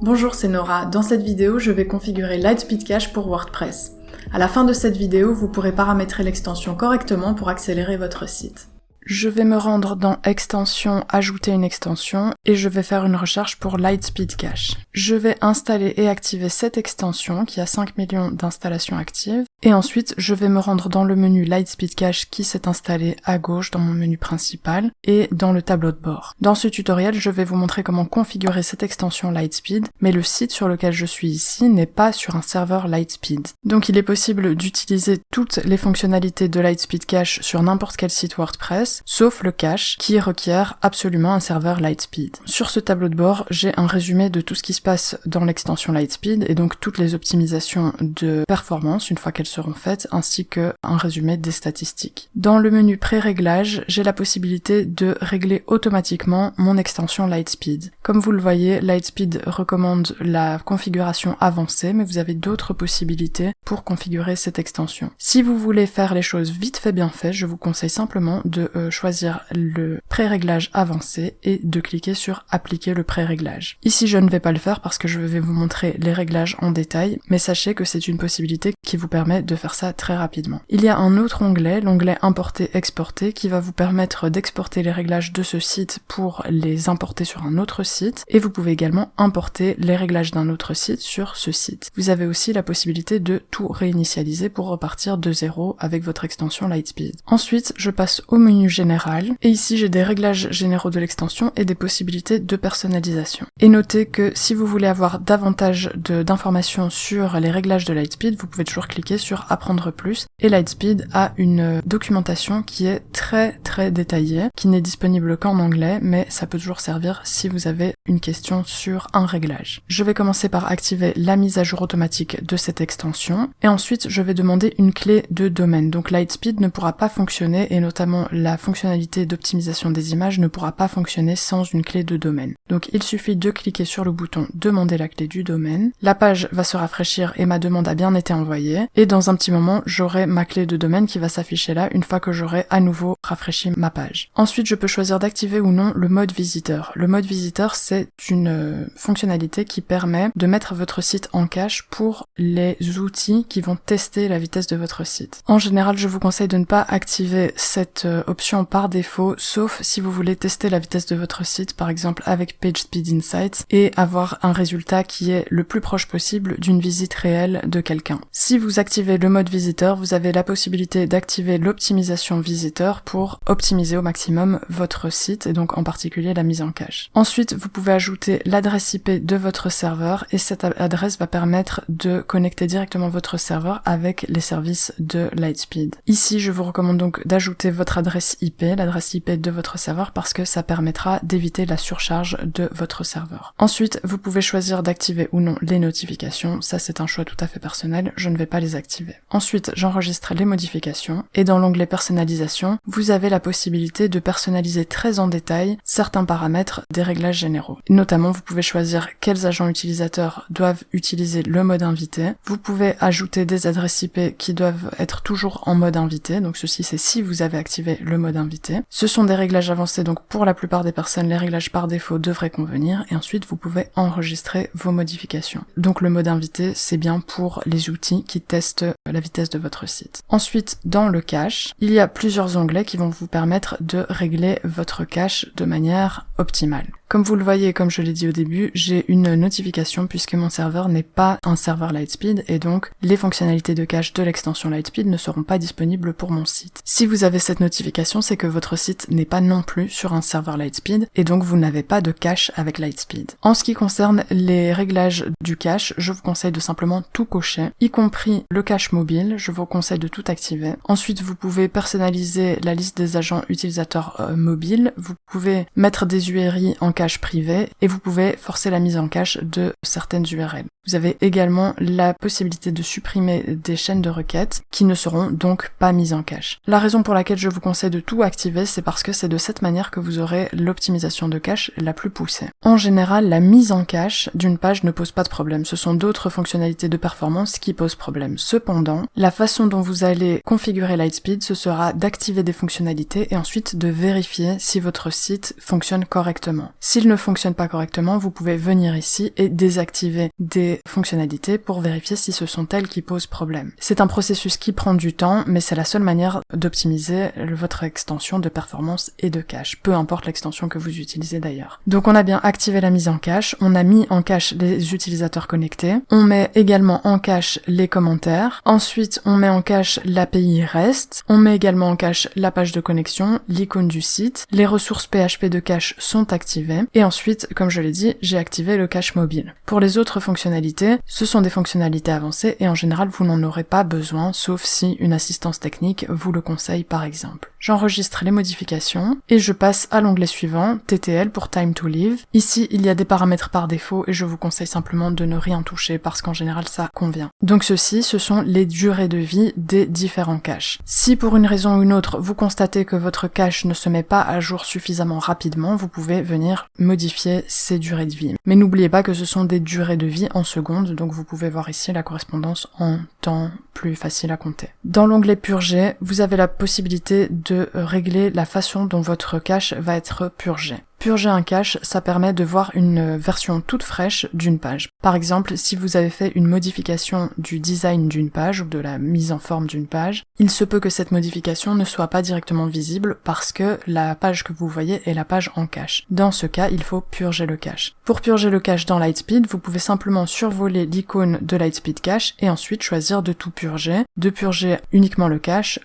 Bonjour, c'est Nora. Dans cette vidéo, je vais configurer Lightspeed Cache pour WordPress. À la fin de cette vidéo, vous pourrez paramétrer l'extension correctement pour accélérer votre site. Je vais me rendre dans Extension, Ajouter une extension, et je vais faire une recherche pour Lightspeed Cache. Je vais installer et activer cette extension qui a 5 millions d'installations actives, et ensuite je vais me rendre dans le menu Lightspeed Cache qui s'est installé à gauche dans mon menu principal, et dans le tableau de bord. Dans ce tutoriel, je vais vous montrer comment configurer cette extension Lightspeed, mais le site sur lequel je suis ici n'est pas sur un serveur Lightspeed. Donc il est possible d'utiliser toutes les fonctionnalités de Lightspeed Cache sur n'importe quel site WordPress, sauf le cache qui requiert absolument un serveur Lightspeed. Sur ce tableau de bord, j'ai un résumé de tout ce qui se passe dans l'extension Lightspeed et donc toutes les optimisations de performance une fois qu'elles seront faites, ainsi qu'un résumé des statistiques. Dans le menu pré-réglage, j'ai la possibilité de régler automatiquement mon extension Lightspeed. Comme vous le voyez, Lightspeed recommande la configuration avancée, mais vous avez d'autres possibilités pour configurer cette extension. Si vous voulez faire les choses vite fait bien fait, je vous conseille simplement de choisir le pré-réglage avancé et de cliquer sur appliquer le pré-réglage. Ici je ne vais pas le faire parce que je vais vous montrer les réglages en détail, mais sachez que c'est une possibilité qui vous permet de faire ça très rapidement. Il y a un autre onglet, l'onglet importer-exporter, qui va vous permettre d'exporter les réglages de ce site pour les importer sur un autre site, et vous pouvez également importer les réglages d'un autre site sur ce site. Vous avez aussi la possibilité de tout réinitialiser pour repartir de zéro avec votre extension Lightspeed. Ensuite, je passe au menu général, et ici j'ai des réglages généraux de l'extension et des possibilités de personnalisation. Et notez que si vous voulez avoir davantage d'informations sur les réglages de Lightspeed, vous pouvez toujours cliquer sur apprendre plus, et Lightspeed a une documentation qui est très détaillée, qui n'est disponible qu'en anglais, mais ça peut toujours servir si vous avez une question sur un réglage. Je vais commencer par activer la mise à jour automatique de cette extension, et ensuite je vais demander une clé de domaine. Donc Lightspeed ne pourra pas fonctionner, et notamment la fonctionnalité d'optimisation des images ne pourra pas fonctionner sans une clé de domaine. Donc il suffit de cliquer sur le bouton demander la clé du domaine, la page va se rafraîchir et ma demande a bien été envoyée, et dans un petit moment j'aurai ma clé de domaine qui va s'afficher là une fois que j'aurai à nouveau rafraîchi ma page. Ensuite je peux choisir d'activer ou non le mode visiteur. Le mode visiteur c'est une fonctionnalité qui permet de mettre votre site en cache pour les outils qui vont tester la vitesse de votre site. En général je vous conseille de ne pas activer cette option par défaut, sauf si vous voulez tester la vitesse de votre site, par exemple avec PageSpeed Insights, et avoir un résultat qui est le plus proche possible d'une visite réelle de quelqu'un. Si vous activez le mode visiteur, vous avez la possibilité d'activer l'optimisation visiteur pour optimiser au maximum votre site, et donc en particulier la mise en cache. Ensuite, vous pouvez ajouter l'adresse IP de votre serveur, et cette adresse va permettre de connecter directement votre serveur avec les services de Lightspeed. Ici, je vous recommande donc d'ajouter votre adresse IP, l'adresse IP de votre serveur, parce que ça permettra d'éviter la surcharge de votre serveur. Ensuite, vous pouvez choisir d'activer ou non les notifications, ça c'est un choix tout à fait personnel, je ne vais pas les activer. Ensuite, j'enregistre les modifications, et dans l'onglet personnalisation, vous avez la possibilité de personnaliser très en détail certains paramètres des réglages généraux. Notamment, vous pouvez choisir quels agents utilisateurs doivent utiliser le mode invité, vous pouvez ajouter des adresses IP qui doivent être toujours en mode invité, donc ceci c'est si vous avez activé le mode invité. Ce sont des réglages avancés, donc pour la plupart des personnes, les réglages par défaut devraient convenir, et ensuite vous pouvez enregistrer vos modifications. Donc le mode invité, c'est bien pour les outils qui testent la vitesse de votre site. Ensuite, dans le cache, il y a plusieurs onglets qui vont vous permettre de régler votre cache de manière optimale. Comme vous le voyez, comme je l'ai dit au début, j'ai une notification puisque mon serveur n'est pas un serveur Lightspeed, et donc les fonctionnalités de cache de l'extension Lightspeed ne seront pas disponibles pour mon site. Si vous avez cette notification, c'est que votre site n'est pas non plus sur un serveur Lightspeed, et donc vous n'avez pas de cache avec Lightspeed. En ce qui concerne les réglages du cache, je vous conseille de simplement tout cocher, y compris le cache mobile, je vous conseille de tout activer. Ensuite, vous pouvez personnaliser la liste des agents utilisateurs mobiles, vous pouvez mettre des URI en cache privé, et vous pouvez forcer la mise en cache de certaines URL. Vous avez également la possibilité de supprimer des chaînes de requêtes qui ne seront donc pas mises en cache. La raison pour laquelle je vous conseille de tout activer, c'est parce que c'est de cette manière que vous aurez l'optimisation de cache la plus poussée. En général, la mise en cache d'une page ne pose pas de problème, ce sont d'autres fonctionnalités de performance qui posent problème. Cependant, la façon dont vous allez configurer Lightspeed, ce sera d'activer des fonctionnalités et ensuite de vérifier si votre site fonctionne correctement. S'il ne fonctionne pas correctement, vous pouvez venir ici et désactiver des fonctionnalités pour vérifier si ce sont elles qui posent problème. C'est un processus qui prend du temps, mais c'est la seule manière d'optimiser votre extension de performance et de cache, peu importe l'extension que vous utilisez d'ailleurs. Donc on a bien activé la mise en cache, on a mis en cache les utilisateurs connectés, on met également en cache les commentaires, ensuite on met en cache l'API REST, on met également en cache la page de connexion, l'icône du site, les ressources PHP de cache sont activées, et ensuite, comme je l'ai dit, j'ai activé le cache mobile. Pour les autres fonctionnalités, ce sont des fonctionnalités avancées et en général vous n'en aurez pas besoin, sauf si une assistance technique vous le conseille par exemple. J'enregistre les modifications et je passe à l'onglet suivant, TTL pour Time to Live. Ici, il y a des paramètres par défaut et je vous conseille simplement de ne rien toucher parce qu'en général ça convient. Donc ceci, ce sont les durées de vie des différents caches. Si pour une raison ou une autre, vous constatez que votre cache ne se met pas à jour suffisamment rapidement, vous pouvez venir modifier ces durées de vie. Mais n'oubliez pas que ce sont des durées de vie en secondes, donc vous pouvez voir ici la correspondance en temps plus facile à compter. Dans l'onglet purger, vous avez la possibilité de régler la façon dont votre cache va être purgée. Purger un cache, ça permet de voir une version toute fraîche d'une page. Par exemple, si vous avez fait une modification du design d'une page ou de la mise en forme d'une page, il se peut que cette modification ne soit pas directement visible parce que la page que vous voyez est la page en cache. Dans ce cas, il faut purger le cache. Pour purger le cache dans Lightspeed, vous pouvez simplement survoler l'icône de Lightspeed Cache et ensuite choisir de tout purger, de purger uniquement le cache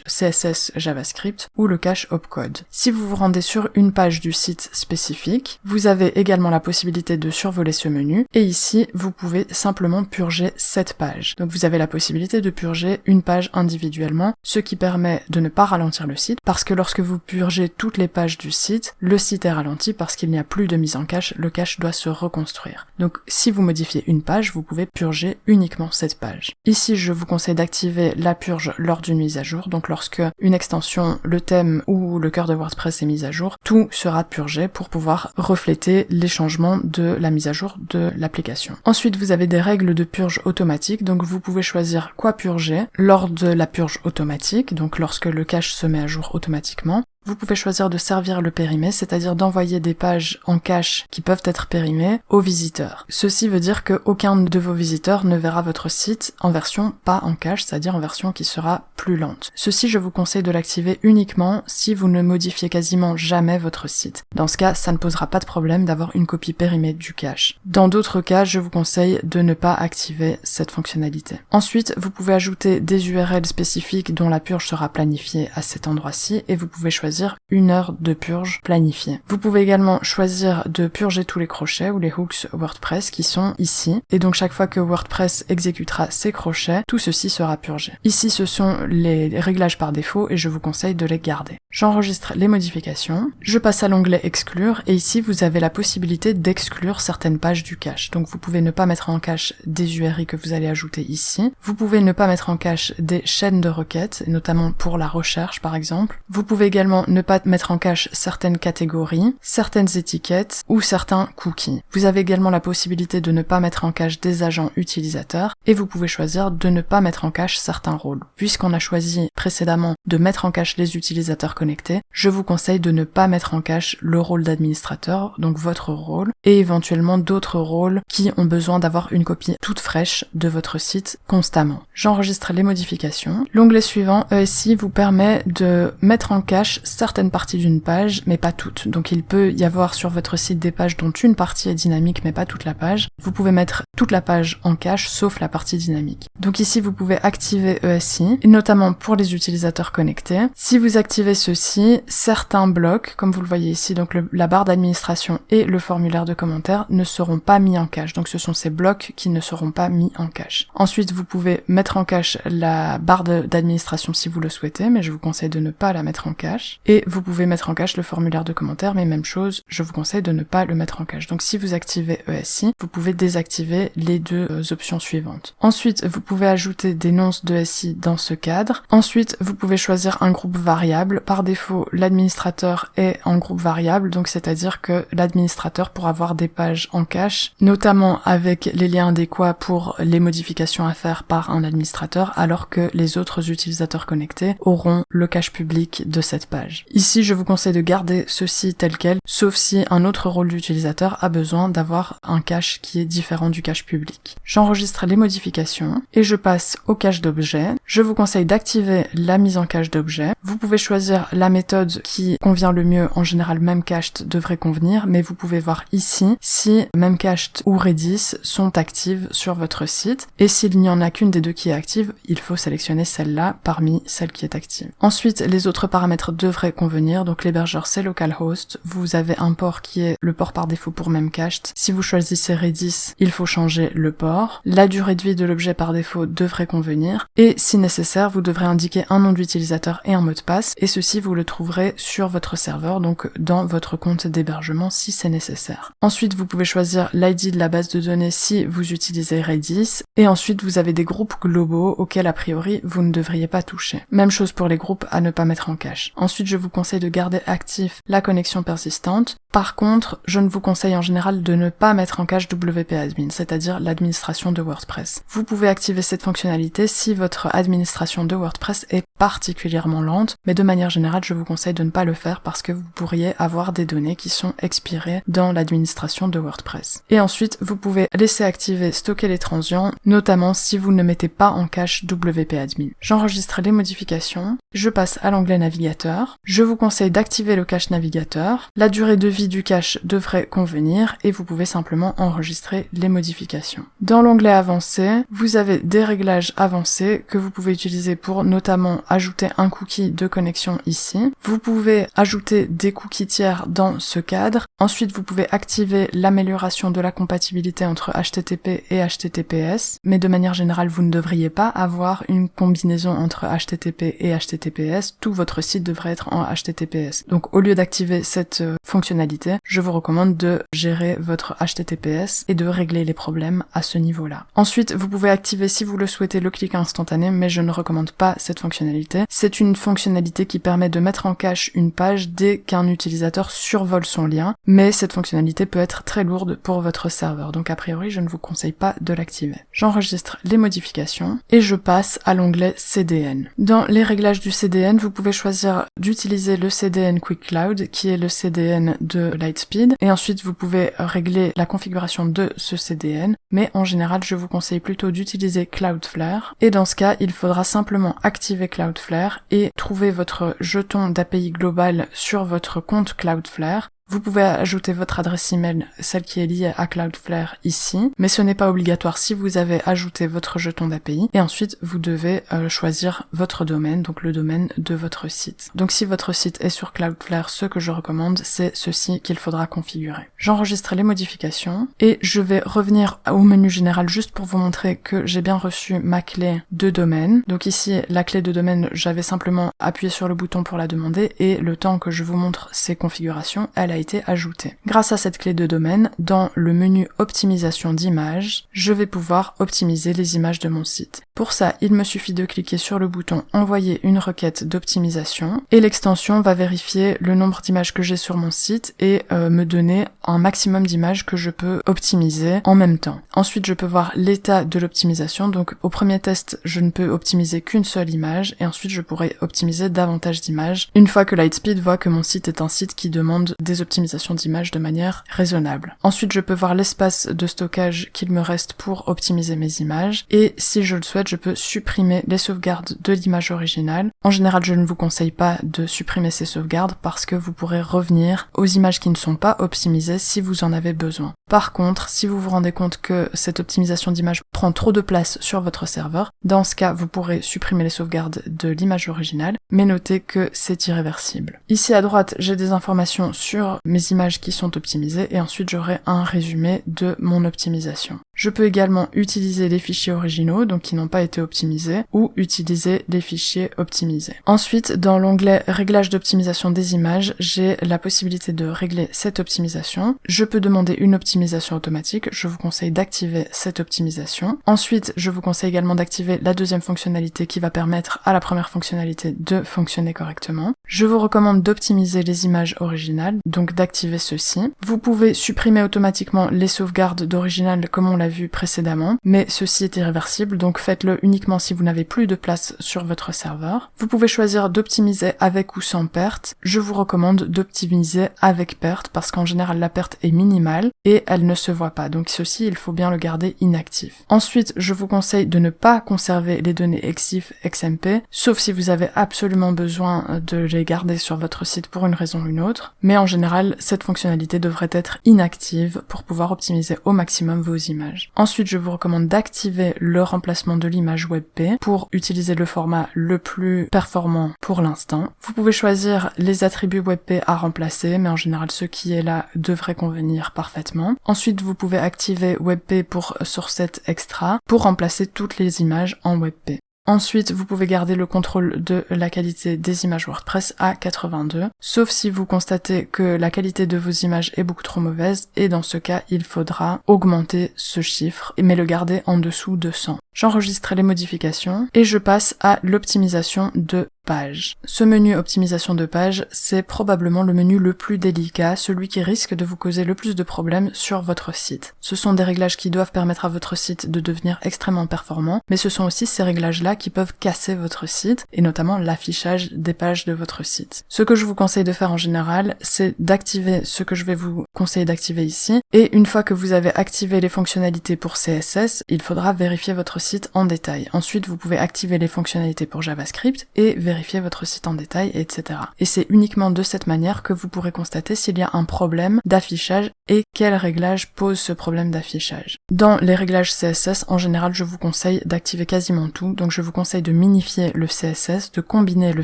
CSS JavaScript ou le cache opcode. Si vous vous rendez sur une page du site spécifique, vous avez également la possibilité de survoler ce menu et ici vous pouvez simplement purger cette page. Donc vous avez la possibilité de purger une page individuellement, ce qui permet de ne pas ralentir le site parce que lorsque vous purgez toutes les pages du site, le site est ralenti parce qu'il n'y a plus de mise en cache, le cache doit se reconstruire. Donc si vous modifiez une page, vous pouvez purger uniquement cette page. Ici je vous conseille d'activer la purge lors d'une mise à jour, donc lorsque une extension, le thème ou le cœur de WordPress est mis à jour, tout sera purgé pour pouvoir refléter les changements de la mise à jour de l'application. Ensuite, vous avez des règles de purge automatique, donc vous pouvez choisir quoi purger lors de la purge automatique, donc lorsque le cache se met à jour automatiquement. Vous pouvez choisir de servir le périmé, c'est-à-dire d'envoyer des pages en cache qui peuvent être périmées aux visiteurs. Ceci veut dire qu'aucun de vos visiteurs ne verra votre site en version pas en cache, c'est-à-dire en version qui sera plus lente. Ceci, je vous conseille de l'activer uniquement si vous ne modifiez quasiment jamais votre site. Dans ce cas, ça ne posera pas de problème d'avoir une copie périmée du cache. Dans d'autres cas, je vous conseille de ne pas activer cette fonctionnalité. Ensuite, vous pouvez ajouter des URL spécifiques dont la purge sera planifiée à cet endroit-ci et vous pouvez choisir une heure de purge planifiée. Vous pouvez également choisir de purger tous les crochets ou les hooks WordPress qui sont ici. Et donc chaque fois que WordPress exécutera ces crochets, tout ceci sera purgé. Ici, ce sont les réglages par défaut et je vous conseille de les garder. J'enregistre les modifications. Je passe à l'onglet exclure et ici, vous avez la possibilité d'exclure certaines pages du cache. Donc vous pouvez ne pas mettre en cache des URI que vous allez ajouter ici. Vous pouvez ne pas mettre en cache des chaînes de requêtes, notamment pour la recherche par exemple. Vous pouvez également ne pas mettre en cache certaines catégories, certaines étiquettes ou certains cookies. Vous avez également la possibilité de ne pas mettre en cache des agents utilisateurs et vous pouvez choisir de ne pas mettre en cache certains rôles. Puisqu'on a choisi précédemment de mettre en cache les utilisateurs connectés, je vous conseille de ne pas mettre en cache le rôle d'administrateur, donc votre rôle, et éventuellement d'autres rôles qui ont besoin d'avoir une copie toute fraîche de votre site constamment. J'enregistre les modifications. L'onglet suivant, ESI, vous permet de mettre en cache certaines parties d'une page, mais pas toutes. Donc il peut y avoir sur votre site des pages dont une partie est dynamique, mais pas toute la page. Vous pouvez mettre toute la page en cache, sauf la partie dynamique. Donc ici, vous pouvez activer ESI, et notamment pour les utilisateurs connectés. Si vous activez ceci, certains blocs, comme vous le voyez ici, donc la barre d'administration et le formulaire de commentaires ne seront pas mis en cache. Donc ce sont ces blocs qui ne seront pas mis en cache. Ensuite, vous pouvez mettre en cache la barre d'administration si vous le souhaitez, mais je vous conseille de ne pas la mettre en cache. Et vous pouvez mettre en cache le formulaire de commentaires, mais même chose, je vous conseille de ne pas le mettre en cache. Donc si vous activez ESI, vous pouvez désactiver vérifier les deux options suivantes. Ensuite, vous pouvez ajouter des nonces de SI dans ce cadre. Ensuite, vous pouvez choisir un groupe variable. Par défaut, l'administrateur est en groupe variable, donc c'est-à-dire que l'administrateur pourra voir des pages en cache, notamment avec les liens adéquats pour les modifications à faire par un administrateur, alors que les autres utilisateurs connectés auront le cache public de cette page. Ici, je vous conseille de garder ceci tel quel, sauf si un autre rôle d'utilisateur a besoin d'avoir un cache qui est différent du cache public. J'enregistre les modifications et je passe au cache d'objets. Je vous conseille d'activer la mise en cache d'objets. Vous pouvez choisir la méthode qui convient le mieux. En général, Memcached devrait convenir, mais vous pouvez voir ici si Memcached ou Redis sont actives sur votre site. Et s'il n'y en a qu'une des deux qui est active, il faut sélectionner celle-là parmi celle qui est active. Ensuite, les autres paramètres devraient convenir. Donc l'hébergeur, c'est localhost. Vous avez un port qui est le port par défaut pour Memcached. Si vous choisissez Redis, il faut changer le port. La durée de vie de l'objet par défaut devrait convenir. Et si nécessaire, vous devrez indiquer un nom d'utilisateur et un mot de passe. Et ceci, vous le trouverez sur votre serveur, donc dans votre compte d'hébergement si c'est nécessaire. Ensuite, vous pouvez choisir l'ID de la base de données si vous utilisez Redis. Et ensuite, vous avez des groupes globaux auxquels a priori vous ne devriez pas toucher. Même chose pour les groupes à ne pas mettre en cache. Ensuite, je vous conseille de garder actif la connexion persistante. Par contre, je ne vous conseille en général de ne pas mettre en cache WP-admin, c'est-à-dire l'administration de WordPress. Vous pouvez activer cette fonctionnalité si votre administration de WordPress est particulièrement lente, mais de manière générale, je vous conseille de ne pas le faire parce que vous pourriez avoir des données qui sont expirées dans l'administration de WordPress. Et ensuite, vous pouvez laisser activer stocker les transients, notamment si vous ne mettez pas en cache WP-admin. J'enregistre les modifications, je passe à l'onglet navigateur, je vous conseille d'activer le cache navigateur, la durée de vie du cache devrait convenir et vous pouvez simplement enregistrer les modifications. Dans l'onglet avancé, vous avez des réglages avancés que vous pouvez utiliser pour notamment ajouter un cookie de connexion ici. Vous pouvez ajouter des cookies tiers dans ce cadre. Ensuite, vous pouvez activer l'amélioration de la compatibilité entre HTTP et HTTPS, mais de manière générale, vous ne devriez pas avoir une combinaison entre HTTP et HTTPS. Tout votre site devrait être en HTTPS. Donc, au lieu d'activer cette fonctionnalité, je vous recommande de gérer votre HTTPS et de régler les problèmes à ce niveau-là. Ensuite, vous pouvez activer, si vous le souhaitez, le clic instantané, mais je ne recommande pas cette fonctionnalité. C'est une fonctionnalité qui permet de mettre en cache une page dès qu'un utilisateur survole son lien, mais cette fonctionnalité peut être très lourde pour votre serveur, donc a priori, je ne vous conseille pas de l'activer. J'enregistre les modifications et je passe à l'onglet CDN. Dans les réglages du CDN, vous pouvez choisir d'utiliser le CDN Quick Cloud, qui est le CDN de Lightspeed, et ensuite vous pouvez régler la configuration de ce CDN, mais en général, je vous conseille plutôt d'utiliser Cloudflare, et dans ce cas, il faudra simplement activer Cloudflare et trouver votre jeton d'API global sur votre compte Cloudflare. Vous pouvez ajouter votre adresse email, celle qui est liée à Cloudflare ici, mais ce n'est pas obligatoire si vous avez ajouté votre jeton d'API, et ensuite vous devez choisir votre domaine, donc le domaine de votre site. Donc si votre site est sur Cloudflare, ce que je recommande, c'est ceci qu'il faudra configurer. J'enregistre les modifications, et je vais revenir au menu général juste pour vous montrer que j'ai bien reçu ma clé de domaine. Donc ici, la clé de domaine, j'avais simplement appuyé sur le bouton pour la demander, et le temps que je vous montre ces configurations, elle a été ajoutée. Grâce à cette clé de domaine, dans le menu optimisation d'images, je vais pouvoir optimiser les images de mon site. Pour ça, il me suffit de cliquer sur le bouton envoyer une requête d'optimisation et l'extension va vérifier le nombre d'images que j'ai sur mon site et me donner un maximum d'images que je peux optimiser en même temps. Ensuite, je peux voir l'état de l'optimisation. Donc au premier test, je ne peux optimiser qu'une seule image et ensuite je pourrais optimiser davantage d'images une fois que Lightspeed voit que mon site est un site qui demande des optimisation d'images de manière raisonnable. Ensuite, je peux voir l'espace de stockage qu'il me reste pour optimiser mes images et si je le souhaite, je peux supprimer les sauvegardes de l'image originale. En général, je ne vous conseille pas de supprimer ces sauvegardes parce que vous pourrez revenir aux images qui ne sont pas optimisées si vous en avez besoin. Par contre, si vous vous rendez compte que cette optimisation d'image prend trop de place sur votre serveur, dans ce cas, vous pourrez supprimer les sauvegardes de l'image originale, mais notez que c'est irréversible. Ici à droite, j'ai des informations sur mes images qui sont optimisées et ensuite j'aurai un résumé de mon optimisation. Je peux également utiliser les fichiers originaux, donc qui n'ont pas été optimisés, ou utiliser les fichiers optimisés. Ensuite, dans l'onglet Réglages d'optimisation des images, j'ai la possibilité de régler cette optimisation. Je peux demander une optimisation automatique, je vous conseille d'activer cette optimisation. Ensuite, je vous conseille également d'activer la deuxième fonctionnalité qui va permettre à la première fonctionnalité de fonctionner correctement. Je vous recommande d'optimiser les images originales, donc d'activer ceci. Vous pouvez supprimer automatiquement les sauvegardes d'original comme on l'a vu précédemment, mais ceci est irréversible, donc faites-le uniquement si vous n'avez plus de place sur votre serveur. Vous pouvez choisir d'optimiser avec ou sans perte. Je vous recommande d'optimiser avec perte parce qu'en général la perte est minimale et elle ne se voit pas, donc ceci il faut bien le garder inactif. Ensuite, je vous conseille de ne pas conserver les données EXIF, XMP, sauf si vous avez absolument besoin de les garder sur votre site pour une raison ou une autre, mais en général cette fonctionnalité devrait être inactive pour pouvoir optimiser au maximum vos images. Ensuite, je vous recommande d'activer le remplacement de l'image WebP pour utiliser le format le plus performant pour l'instant. Vous pouvez choisir les attributs WebP à remplacer, mais en général ce qui est là devrait convenir parfaitement. Ensuite, vous pouvez activer WebP pour Sourceset Extra pour remplacer toutes les images en WebP. Ensuite, vous pouvez garder le contrôle de la qualité des images WordPress à 82, sauf si vous constatez que la qualité de vos images est beaucoup trop mauvaise, et dans ce cas, il faudra augmenter ce chiffre, mais le garder en dessous de 100. J'enregistre les modifications, et je passe à l'optimisation de page. Ce menu optimisation de page, c'est probablement le menu le plus délicat, celui qui risque de vous causer le plus de problèmes sur votre site. Ce sont des réglages qui doivent permettre à votre site de devenir extrêmement performant, mais ce sont aussi ces réglages-là qui peuvent casser votre site, et notamment l'affichage des pages de votre site. Ce que je vous conseille de faire en général, c'est d'activer ce que je vais vous conseiller d'activer ici, et une fois que vous avez activé les fonctionnalités pour CSS, il faudra vérifier votre site en détail. Ensuite, vous pouvez activer les fonctionnalités pour JavaScript, et vérifier votre site en détail, etc. Et c'est uniquement de cette manière que vous pourrez constater s'il y a un problème d'affichage et quel réglage pose ce problème d'affichage. Dans les réglages CSS, en général, je vous conseille d'activer quasiment tout, donc je vous conseille de minifier le CSS, de combiner le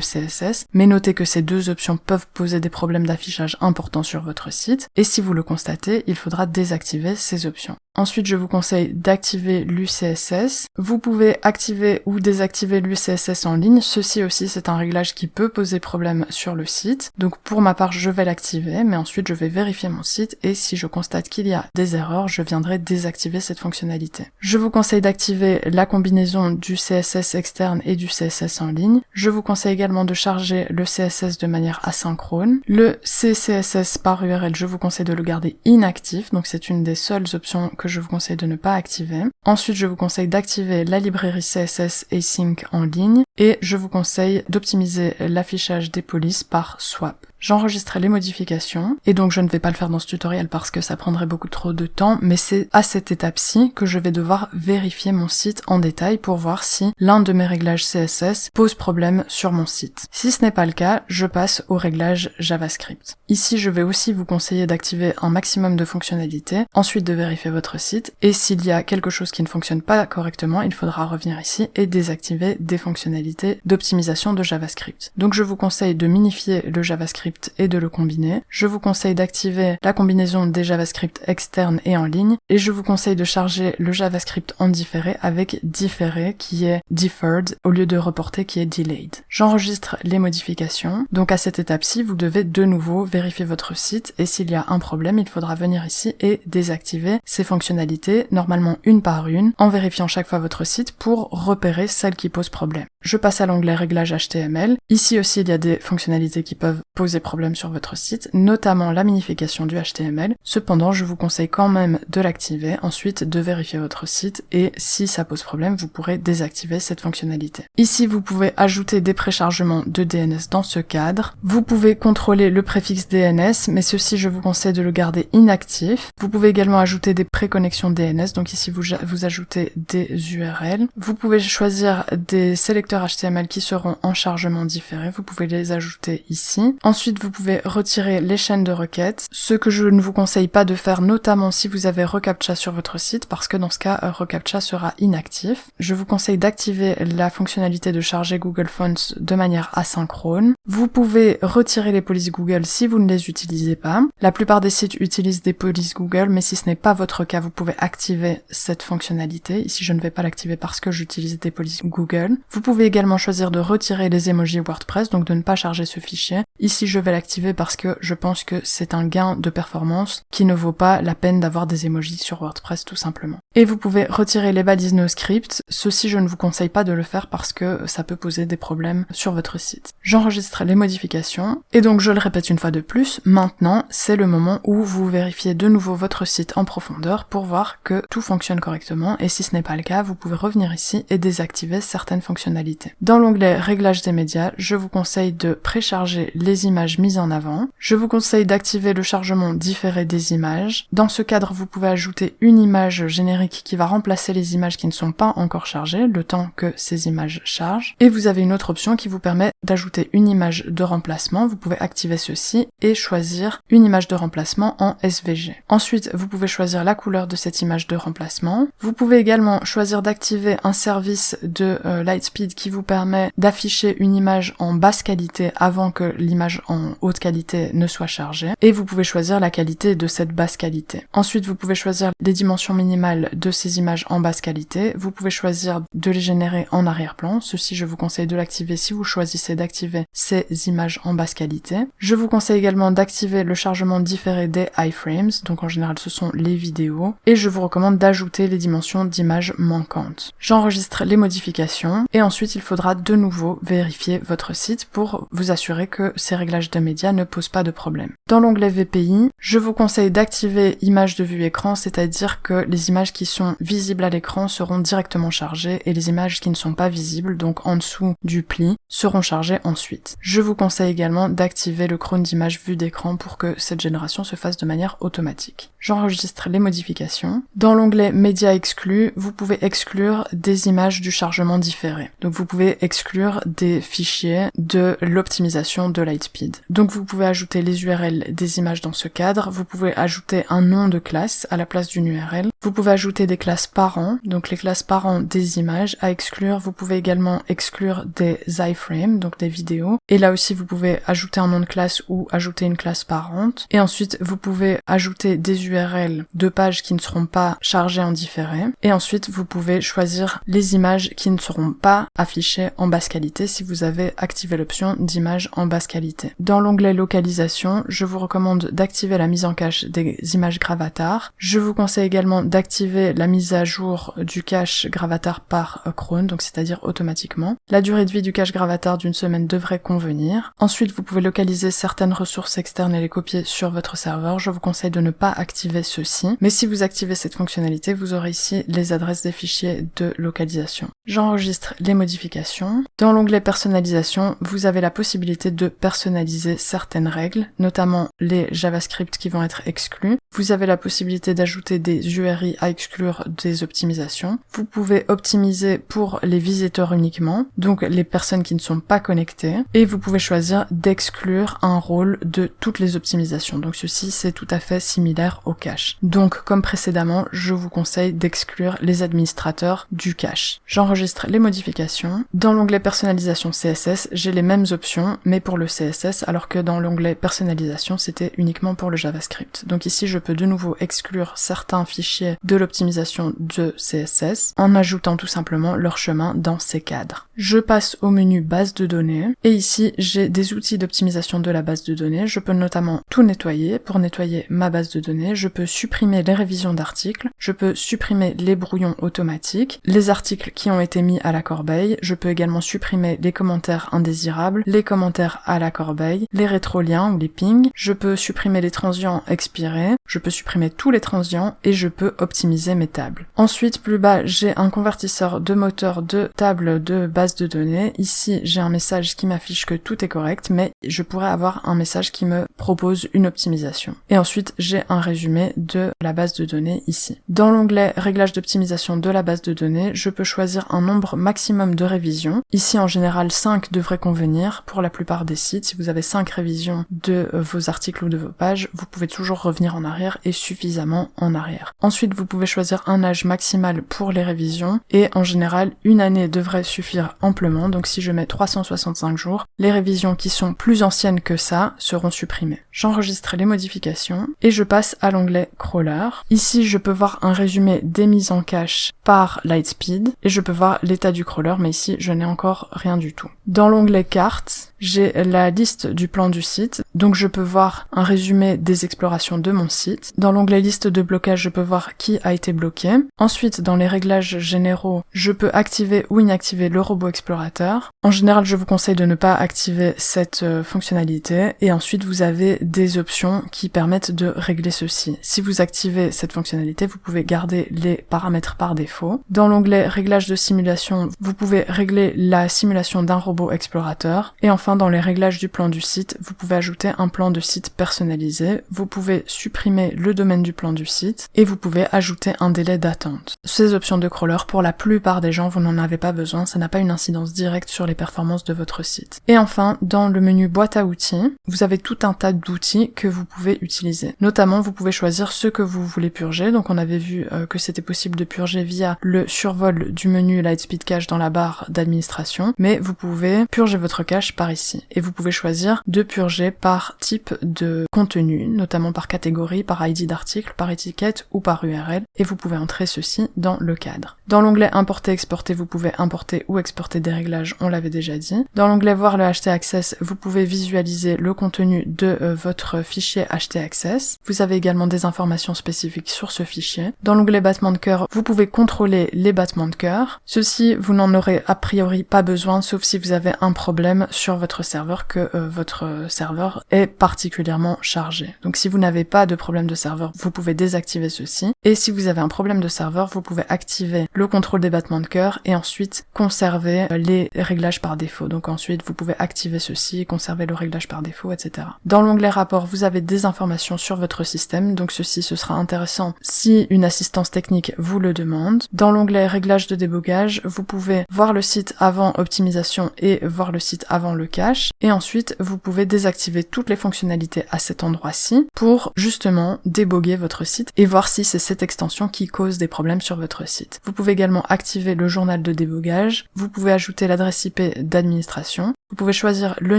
CSS, mais notez que ces deux options peuvent poser des problèmes d'affichage importants sur votre site, et si vous le constatez, il faudra désactiver ces options. Ensuite, je vous conseille d'activer l'UCSS. Vous pouvez activer ou désactiver l'UCSS en ligne. Ceci aussi, c'est un réglage qui peut poser problème sur le site. Donc pour ma part, je vais l'activer, mais ensuite je vais vérifier mon site et si je constate qu'il y a des erreurs, je viendrai désactiver cette fonctionnalité. Je vous conseille d'activer la combinaison du CSS externe et du CSS en ligne. Je vous conseille également de charger le CSS de manière asynchrone. Le CSS par URL, je vous conseille de le garder inactif, donc c'est une des seules options que je vous conseille de ne pas activer. Ensuite, je vous conseille d'activer la librairie CSS Async en ligne et je vous conseille d'optimiser l'affichage des polices par swap. J'enregistrerai les modifications et donc je ne vais pas le faire dans ce tutoriel parce que ça prendrait beaucoup trop de temps, mais c'est à cette étape-ci que je vais devoir vérifier mon site en détail pour voir si l'un de mes réglages CSS pose problème sur mon site. Si ce n'est pas le cas, je passe au réglage JavaScript. Ici, je vais aussi vous conseiller d'activer un maximum de fonctionnalités, ensuite de vérifier votre site et s'il y a quelque chose qui ne fonctionne pas correctement, il faudra revenir ici et désactiver des fonctionnalités d'optimisation de JavaScript. Donc je vous conseille de minifier le JavaScript et de le combiner. Je vous conseille d'activer la combinaison des JavaScript externes et en ligne et je vous conseille de charger le JavaScript en différé avec différé qui est deferred au lieu de reporter qui est delayed. J'enregistre les modifications. Donc à cette étape-ci, vous devez de nouveau vérifier votre site et s'il y a un problème, il faudra venir ici et désactiver ces fonctionnalités, normalement une par une, en vérifiant chaque fois votre site pour repérer celles qui posent problème. Je passe à l'onglet Réglages HTML. Ici aussi, il y a des fonctionnalités qui peuvent poser problème sur votre site, notamment la minification du HTML. Cependant, je vous conseille quand même de l'activer, ensuite de vérifier votre site et si ça pose problème, vous pourrez désactiver cette fonctionnalité. Ici, vous pouvez ajouter des préchargements de DNS dans ce cadre. Vous pouvez contrôler le préfixe DNS, mais ceci, je vous conseille de le garder inactif. Vous pouvez également ajouter des préconnexions DNS, donc ici, vous ajoutez des URL. Vous pouvez choisir des sélecteurs HTML qui seront en chargement différé, vous pouvez les ajouter ici. Ensuite, Ensuite, vous pouvez retirer les chaînes de requêtes, ce que je ne vous conseille pas de faire, notamment si vous avez reCAPTCHA sur votre site, parce que dans ce cas, reCAPTCHA sera inactif. Je vous conseille d'activer la fonctionnalité de charger Google Fonts de manière asynchrone. Vous pouvez retirer les polices Google si vous ne les utilisez pas. La plupart des sites utilisent des polices Google, mais si ce n'est pas votre cas, vous pouvez activer cette fonctionnalité. Ici, je ne vais pas l'activer parce que j'utilise des polices Google. Vous pouvez également choisir de retirer les emojis WordPress, donc de ne pas charger ce fichier. Ici, je vais l'activer parce que je pense que c'est un gain de performance qui ne vaut pas la peine d'avoir des emojis sur WordPress tout simplement. Et vous pouvez retirer les balises NoScript. Ceci, je ne vous conseille pas de le faire parce que ça peut poser des problèmes sur votre site. J'enregistre les modifications et donc je le répète une fois de plus, maintenant c'est le moment où vous vérifiez de nouveau votre site en profondeur pour voir que tout fonctionne correctement et si ce n'est pas le cas, vous pouvez revenir ici et désactiver certaines fonctionnalités. Dans l'onglet Réglages des médias, je vous conseille de précharger les images mises en avant. Je vous conseille d'activer le chargement différé des images. Dans ce cadre, vous pouvez ajouter une image générique qui va remplacer les images qui ne sont pas encore chargées, le temps que ces images chargent. Et vous avez une autre option qui vous permet d'ajouter une image de remplacement. Vous pouvez activer ceci et choisir une image de remplacement en SVG. Ensuite, vous pouvez choisir la couleur de cette image de remplacement. Vous pouvez également choisir d'activer un service de Lightspeed qui vous permet d'afficher une image en basse qualité avant que l'image en haute qualité ne soit chargée. Et vous pouvez choisir la qualité de cette basse qualité. Ensuite, vous pouvez choisir les dimensions minimales de ces images en basse qualité. Vous pouvez choisir de les générer en arrière-plan. Ceci, je vous conseille de l'activer si vous choisissez d'activer ces images en basse qualité. Je vous conseille également d'activer le chargement différé des iframes, donc en général ce sont les vidéos, et je vous recommande d'ajouter les dimensions d'images manquantes. J'enregistre les modifications, et ensuite il faudra de nouveau vérifier votre site pour vous assurer que ces réglages de médias ne posent pas de problème. Dans l'onglet VPI, je vous conseille d'activer images de vue écran, c'est-à-dire que les images qui sont visibles à l'écran seront directement chargées, et les images qui ne sont pas visibles, donc en dessous du pli, seront chargées ensuite. Je vous conseille également d'activer le clone d'image vue d'écran pour que cette génération se fasse de manière automatique. J'enregistre les modifications. Dans l'onglet Médias exclus, vous pouvez exclure des images du chargement différé. Donc vous pouvez exclure des fichiers de l'optimisation de Lightspeed. Donc vous pouvez ajouter les URL des images dans ce cadre, vous pouvez ajouter un nom de classe à la place d'une URL, vous pouvez ajouter des classes parents, donc les classes parents des images à exclure, vous pouvez également exclure des iframes, donc des vidéos, et là aussi vous pouvez ajouter un nom de classe ou ajouter une classe parente, et ensuite vous pouvez ajouter des URL de pages qui ne seront pas chargées en différé, et ensuite vous pouvez choisir les images qui ne seront pas affichées en basse qualité si vous avez activé l'option d'image en basse qualité. Dans l'onglet localisation, je vous recommande d'activer la mise en cache des images Gravatar. Je vous conseille également d'activer la mise à jour du cache Gravatar par cron, donc c'est-à-dire automatiquement. La durée de vie du cache Gravatar d'une semaine devrait convenir. Ensuite, vous pouvez localiser certaines ressources externes et les copier sur votre serveur. Je vous conseille de ne pas activer ceci, mais si vous activez cette fonctionnalité, vous aurez ici les adresses des fichiers de localisation. J'enregistre les modifications. Dans l'onglet personnalisation, vous avez la possibilité de personnaliser certaines règles, notamment les JavaScript qui vont être exclus. Vous avez la possibilité d'ajouter des URI à exclure des optimisations. Vous pouvez optimiser pour les visiteurs uniquement, donc les personnes qui ne sont pas connectées, et vous pouvez choisir d'exclure un rôle de toutes les optimisations. Donc ceci, c'est tout à fait similaire au cache. Donc, comme précédemment, je vous conseille d'exclure les administrateurs du cache. J'enregistre les modifications. Dans l'onglet personnalisation CSS, j'ai les mêmes options, mais pour le CSS, alors que dans l'onglet personnalisation, c'était uniquement pour le JavaScript. Donc ici, je peux de nouveau exclure certains fichiers de l'optimisation de CSS en ajoutant tout simplement leur chemin dans ces cadres. Je passe au menu base de données, et ici, j'ai des outils d'optimisation de la base de données. Je peux notamment tout nettoyer. Pour nettoyer ma base de données, je peux supprimer les révisions d'articles, je peux supprimer les brouillons automatiques, les articles qui ont été mis à la corbeille, je peux également supprimer les commentaires indésirables, les commentaires à la corbeille, les rétroliens ou les pings, je peux supprimer les transients expirés, je peux supprimer tous les transients et je peux optimiser mes tables. Ensuite, plus bas, j'ai un convertisseur de moteur de tables de base base de données. Ici, j'ai un message qui m'affiche que tout est correct, mais je pourrais avoir un message qui me propose une optimisation. Et ensuite, j'ai un résumé de la base de données ici. Dans l'onglet Réglages d'optimisation de la base de données, je peux choisir un nombre maximum de révisions. Ici, en général, 5 devrait convenir pour la plupart des sites. Si vous avez 5 révisions de vos articles ou de vos pages, vous pouvez toujours revenir en arrière et suffisamment en arrière. Ensuite, vous pouvez choisir un âge maximal pour les révisions et en général, une année devrait suffire amplement. Donc si je mets 365 jours, les révisions qui sont plus anciennes que ça seront supprimées. J'enregistre les modifications et je passe à l'onglet Crawler. Ici, je peux voir un résumé des mises en cache par Lightspeed et je peux voir l'état du crawler, mais ici, je n'ai encore rien du tout. Dans l'onglet Cartes, j'ai la liste du plan du site, donc je peux voir un résumé des explorations de mon site. Dans l'onglet liste de blocage, je peux voir qui a été bloqué. Ensuite, dans les réglages généraux, je peux activer ou inactiver le robot explorateur. En général, je vous conseille de ne pas activer cette fonctionnalité et ensuite vous avez des options qui permettent de régler ceci. Si vous activez cette fonctionnalité, vous pouvez garder les paramètres par défaut. Dans l'onglet réglages de simulation, vous pouvez régler la simulation d'un robot explorateur. Et enfin, dans les réglages du plan du site, vous pouvez ajouter un plan de site personnalisé. Vous pouvez supprimer le domaine du plan du site et vous pouvez ajouter un délai d'attente. Ces options de crawler, pour la plupart des gens, vous n'en avez pas besoin. Ça n'a pas une incidence directe sur les performances de votre site. Et enfin, dans le menu boîte à outils, vous avez tout un tas d'outils que vous pouvez utiliser. Notamment, vous pouvez choisir ce que vous voulez purger. Donc on avait vu que c'était possible de purger via le survol du menu Lightspeed Cache dans la barre d'administration, mais vous pouvez purger votre cache par ici. Et vous pouvez choisir de purger par type de contenu, notamment par catégorie, par ID d'article, par étiquette ou par URL, et vous pouvez entrer ceci dans le cadre. Dans l'onglet importer, exporter, vous pouvez importer ou exporter des réglages, on l'avait déjà dit. Dans l'onglet voir le htaccess, vous pouvez visualiser le contenu de votre fichier htaccess. Vous avez également des informations spécifiques sur ce fichier. Dans l'onglet battement de cœur, vous pouvez contrôler les battements de cœur. Ceci, vous n'en aurez a priori pas besoin, sauf si vous avez un problème sur votre serveur, que votre serveur est particulièrement chargé. Donc si vous n'avez pas de problème de serveur, vous pouvez désactiver ceci. Et si vous avez un problème de serveur, vous pouvez activer le contrôle des battements de cœur et ensuite conserver les réglages par défaut. Donc ensuite, vous pouvez activer ceci, conserver le réglage par défaut, etc. Dans l'onglet rapport, vous avez des informations sur votre système, donc ceci, ce sera intéressant si une assistance technique vous le demande. Dans l'onglet réglages de débogage, vous pouvez voir le site avant optimisation et voir le site avant le cache. Et ensuite, vous pouvez désactiver toutes les fonctionnalités à cet endroit-ci pour justement déboguer votre site et voir si c'est cette extension qui cause des problèmes sur votre site. Vous pouvez également activer le journal de débogage. Vous pouvez ajouter l'adresse IP d'administration. Vous pouvez choisir le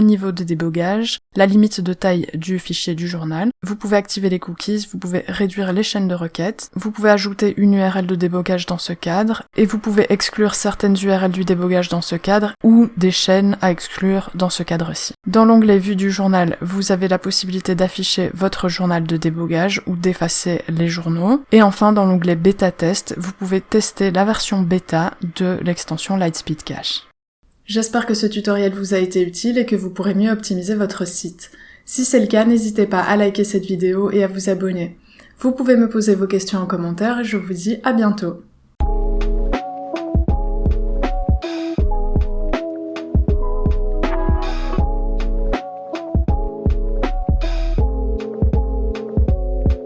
niveau de débogage, la limite de taille du fichier du journal. Vous pouvez activer les cookies, vous pouvez réduire les chaînes de requêtes. Vous pouvez ajouter une URL de débogage dans ce cadre et vous pouvez exclure certaines URL du débogage dans ce cadre ou des chaînes à exclure dans ce cadre-ci. Dans l'onglet vue du journal, vous avez la possibilité d'afficher votre journal de débogage ou d'effacer les journaux. Et enfin, dans l'onglet bêta test, vous pouvez tester la version bêta de l'extension Lightspeed Cache. J'espère que ce tutoriel vous a été utile et que vous pourrez mieux optimiser votre site. Si c'est le cas, n'hésitez pas à liker cette vidéo et à vous abonner. Vous pouvez me poser vos questions en commentaire et je vous dis à bientôt.